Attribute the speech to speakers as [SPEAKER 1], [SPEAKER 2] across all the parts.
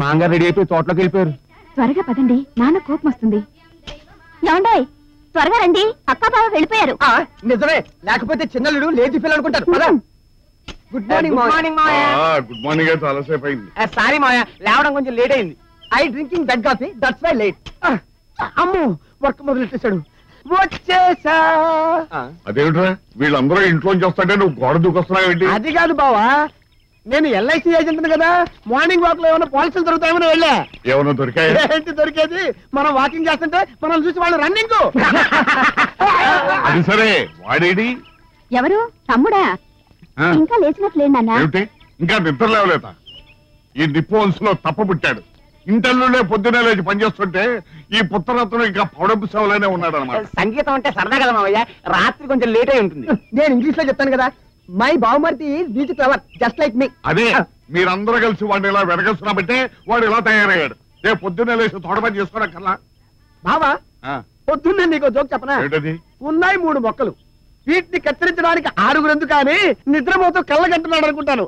[SPEAKER 1] మాంగారు ready అయిపోయి తోటలోకి వెళ్ళిపోయారు.
[SPEAKER 2] త్వరగా పదండి, నాన్న కోపం వస్తుంది. ఏమండే, త్వరగా రండి, అక్క బావ వెళ్ళిపోయారు.
[SPEAKER 1] నిజమే, లేకపోతే చిన్నలుడు లేచి పిల్లలు అనుకుంటారు. Good morning. గుడ్ మార్నింగ్ మావయ్య.
[SPEAKER 3] Good morning. చాలాసేపు అయింది.
[SPEAKER 1] సారీ మావయ్య, లేవడం కొంచెం లేట్ అయింది. I drinking that coffee, that's why late. అమ్మో, వర్క్ మొదలెట్టేశాడు. వచ్చేసా.
[SPEAKER 3] అదేమిట్రా వీళ్ళందరూ ఇంట్లోంచి వస్తాంటే నువ్వు గోడ దూకొస్తున్నావేంటి?
[SPEAKER 1] అది కాదు బావా, నేను ఎల్ఐసి ఏజెంట్ కదా, మార్నింగ్ వాక్ లో ఏమైనా పాలసీలు దొరుకుతాయని వెళ్ళా.
[SPEAKER 3] ఏమన్నా దొరికాయి?
[SPEAKER 1] ఏంటి దొరికేది, మనం వాకింగ్ చేస్తుంటే మనం చూసి వాళ్ళు రన్నింగ్.
[SPEAKER 3] అది సరే, వాడేడి?
[SPEAKER 2] ఎవరు? తమ్ముడా? ఇంకా లేచినట్లేదు నాన్న.
[SPEAKER 3] ఏమిటి ఇంకా నిద్ర లేవలేదా? ఈ నిప్పు వంశంలో తప్ప పుట్టాడు. ఇంటర్లోనే పొద్దునే లేచి పనిచేస్తుంటే ఈ పుత్రరత్నం ఇంకా పౌడపు సేవలోనే ఉన్నాడు అనమాట.
[SPEAKER 1] సంగీతం అంటే సరదా కదా మావయ్య, రాత్రి కొంచెం లేట్ అయి ఉంటుంది. నేను ఇంగ్లీష్ లో చెప్తాను కదా, మై బావమర్ది is music lover just like me.
[SPEAKER 3] అదే మీరందరూ కలిసి వాడిని ఇలా వెనకేస్తున్నామంటే వాడు ఇలా తయారయ్యాడు. రేపు పొద్దున్నే లేచి తోట పని చేసుకోవడం
[SPEAKER 1] బావా. పొద్దున్నే నీకు జోక్ చెప్పనా? ఉన్నాయి 3 మొక్కలు, వీటిని కత్తిరించడానికి 6 ఎందుకు కానీ నిద్రపోతూ కళ్ళగంటున్నాడు అనుకుంటాను.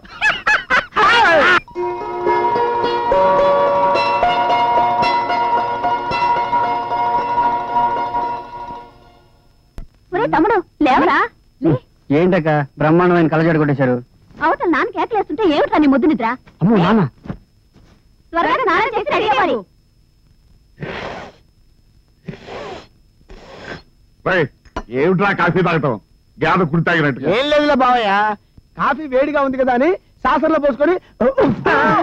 [SPEAKER 2] తమ్ముడు లేవరా?
[SPEAKER 1] ఏంటక్క బ్రహ్మాండమైన కళ్ళజోడు కొట్టేశారు?
[SPEAKER 2] అవతల నాన్న కేకలేస్తుంటే ఏమిట్రా నీ ముద్దు నిద్ర?
[SPEAKER 1] అమ్మో నాన్న,
[SPEAKER 2] త్వరగా స్నానం చేసి రెడీ అవ్వాలి.
[SPEAKER 3] ఏమిట్రా కాఫీ తాగటం? గ్యాద కుడి తాగినట్టు.
[SPEAKER 1] ఏం లేదులే బావయ్య, కాఫీ వేడిగా ఉంది కదా అని సాసర్లో పోసుకొని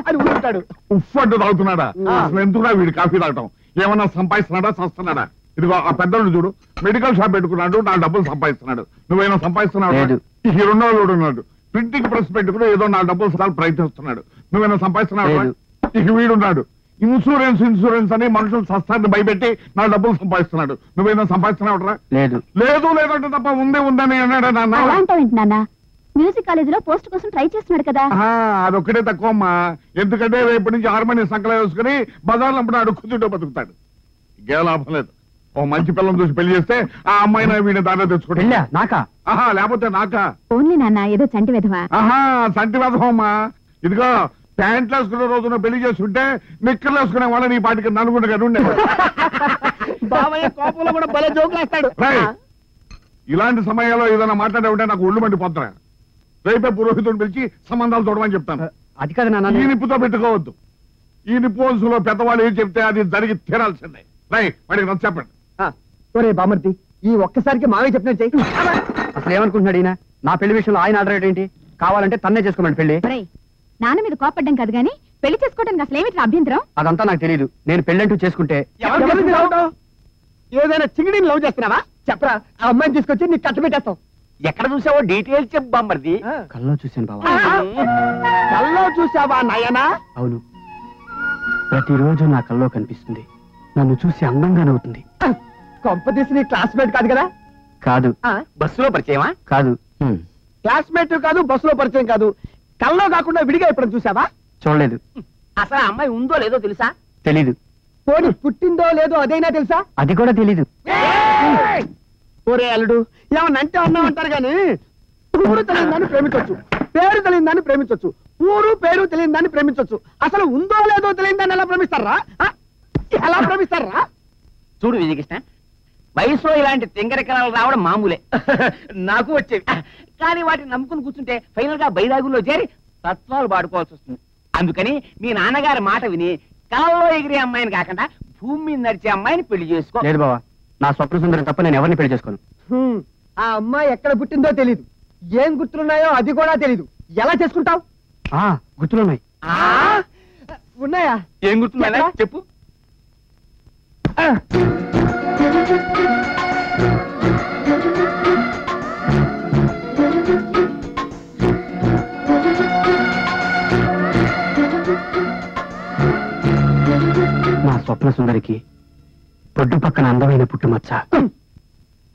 [SPEAKER 1] అని ఉంటాడు.
[SPEAKER 3] ఉఫ్ అంటూ తాగుతున్నాడా? అసలు ఎందుకురా వీడు కాఫీ తాగటం? ఏమన్నా సంపాదిస్తున్నాడా, చస్తున్నాడా? ఇదిగో ఆ పెద్దోడు చూడు, మెడికల్ షాప్ పెట్టుకున్నాడు, నా డబ్బులు సంపాదిస్తున్నాడు. నువ్వేమో సంపాదిస్తున్నాడు. ఈ 2 ఉన్నాడు, ప్రింటింగ్ ప్రెస్ పెట్టుకుని ఏదో నా డబ్బులు ప్రయత్నిస్తున్నాడు. నువ్వేమో సంపాదిస్తున్నాడు. ఇక వీడున్నాడు, ఇన్సూరెన్స్ అని మనుషులు సస్తాన్ని భయపెట్టి నా డబ్బులు సంపాదిస్తున్నాడు. నువ్వేదో సంపాదిస్తున్నావుట్రా? లేదు లేదంటే తప్ప ఉందని అన్నాడు
[SPEAKER 2] నాన్న. మ్యూజిక్ కాలేజీలో పోస్ట్ కోసం ట్రై చేస్తున్నాడు కదా.
[SPEAKER 3] అదొక్కటే తక్కువ అమ్మా, ఎందుకంటే రేపు నుంచి హార్మోనియం సంకలం వేసుకుని బజార్లో అడుక్కుంటూ బతుకుతాడు. ఇంకే లాభం లేదు. ఓ మంచి పిల్లని చూసి పెళ్లి చేస్తే ఆ అమ్మాయిని వీడిని దాంట్లో తెచ్చుకుంటా. నాకా? లేకపోతే నాకా?
[SPEAKER 2] ఓన్లీ నాన్న, ఏదో చంటి విధవా.
[SPEAKER 3] చంటి విధవమ్మా. ఇదిగో ప్యాంట్లు వేసుకునే రోజున పెళ్లి చేసుకుంటే నిక్కర్లు వేసుకునే వాళ్ళని ఈ పాటికి నలుగురుగా ఉండే.
[SPEAKER 1] కోపంలో కూడా భలే జోకులేస్తాడు.
[SPEAKER 3] ఇలాంటి సమయాల్లో ఏదైనా మాట్లాడే ఉంటే నాకు ఒళ్ళు మండిపోతున్నా. రేపే పురోహితుడిని పిలిచి సంబంధాలు చూడమని చెప్తాను.
[SPEAKER 1] అది కదా నాన్న,
[SPEAKER 3] ఈ నిప్పుతో పెట్టుకోవద్దు. ఈ నిప్పు వంశంలో పెద్దవాళ్ళు ఏం చెప్తే అది జరిగి తీరాల్సిందే. వాడికి నచ్చ చెప్పండి.
[SPEAKER 1] ఒరే బామర్తి, ఈ ఒక్కసారికి మావే చెప్పినట్టు చెయ్యి. అసలు ఏమనుకుంటున్నాడు ఈయన? నా పెళ్లి విషయంలో ఆయన ఆర్డర్ ఏంటి? కావాలంటే తన్నే చేసుకోమని పెళ్లి.
[SPEAKER 2] నాన్న మీద కోపడ్డం కాదు గానీ పెళ్లి చేసుకోవడానికి అసలు ఏమిటి అభ్యంతరం?
[SPEAKER 1] అదంతా నాకు తెలియదు. నేను పెళ్ళంటూ చేసుకుంటే ఏదైనా చిగిడిని లవ్ చేస్తున్నావా? చెప్పరా, ఆ అమ్మాయిని తీసుకొచ్చి నీకు కట్టబెట్టేస్తాం. ఎక్కడ చూసావో డీటెయిల్స్ చెప్పు బామ్మర్ది. కల్లో చూశాను బాబా. కల్లో చూసావా నాయనా? అవును, ప్రతిరోజు నా కల్లో కనిపిస్తుంది. నన్ను చూసి అందంగా నవ్వుతుంది. కొంపదీసి నీ క్లాస్మేట్ కాదు కదా? కాదు. బస్సులో పరిచయమా? కాదు. క్లాస్మేట్ కాదు, బస్సులో పరిచయం కాదు. కల్లో కాకుండా విడిగా ఎప్పుడు చూసావా? చూడలేదు. అసలు అమ్మాయి ఉందో లేదో తెలుసా? తెలీదు. పోనీ పుట్టిందో లేదో అదైనా తెలుసా? అది కూడా తెలీదు. ఒరే అల్లుడు, ఏమన్నంటే అన్నామంటారు గాని ఊరు తెలియని దాన్ని ప్రేమించవచ్చు, పేరు తెలియని దాన్ని ప్రేమించవచ్చు, ఊరు పేరు తెలియని దాన్ని ప్రేమించవచ్చు. అసలు ఉందో లేదో తెలియని దాన్ని ఎలా ప్రేమిస్తారా? ఎలా ప్రేమిస్తారా? చూడు విజయకృష్ణ, వయసులో ఇలాంటి తింగరకరాలు రావడం మామూలే. నాకు వచ్చేవి. కానీ వాటిని నమ్ముకుని కూర్చుంటే ఫైనల్ గా బైరాగుల్లో చేరి తత్వాలు పాడుకోవాల్సి వస్తుంది. అందుకని మీ నాన్నగారి మాట విని కలలో ఎగిరే అమ్మాయిని కాకుండా భూమి మీద నడిచే అమ్మాయిని పెళ్లి చేసుకో. లేదు బావా, నా స్వప్న సుందరం తప్ప నేను ఎవరిని పెళ్లి చేసుకోను. ఆ అమ్మాయి ఎక్కడ పుట్టిందో తెలీదు, ఏం గుర్తులున్నాయో అది కూడా తెలీదు. ఎలా చేసుకుంటావు? గుర్తులున్నాయి. ఉన్నాయా? ఏం గుర్తున్నాయా చెప్పు. నా స్వప్న సుందరికి పొడ్డు పక్కన అందమైన పుట్టుమచ్చ,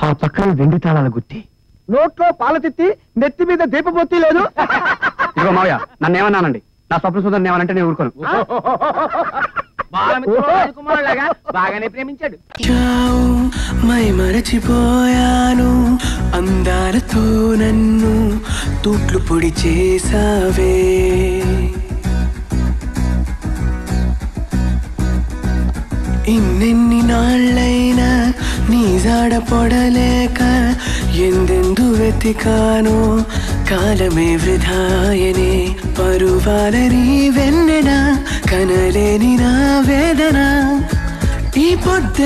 [SPEAKER 1] ఆ పక్కన వెండి తాళాల గుత్తి, నోట్లో పాల తిత్తి, నెత్తి మీద దీపబొత్తి లేదు. ఇదిగో మావయ్య, నన్ను ఏమన్నానండి, నా స్వప్న సుందరిని ఏమనంటే నేను ఊరుకోను. కుమారులాగా బాగానే ప్రేమించాడు.
[SPEAKER 4] మై మరచిపోయాను అందాలతో నన్ను తూట్లు పొడి చేసావే. ఇన్నెన్ని నాళ్ళైనా నీ జాడ పొడలేక ఎందెందు వెతికానో కాలమే వృధాయనే. పరువాలని వెన్నెన కనలేని నా వేదన ఈ పొద్దు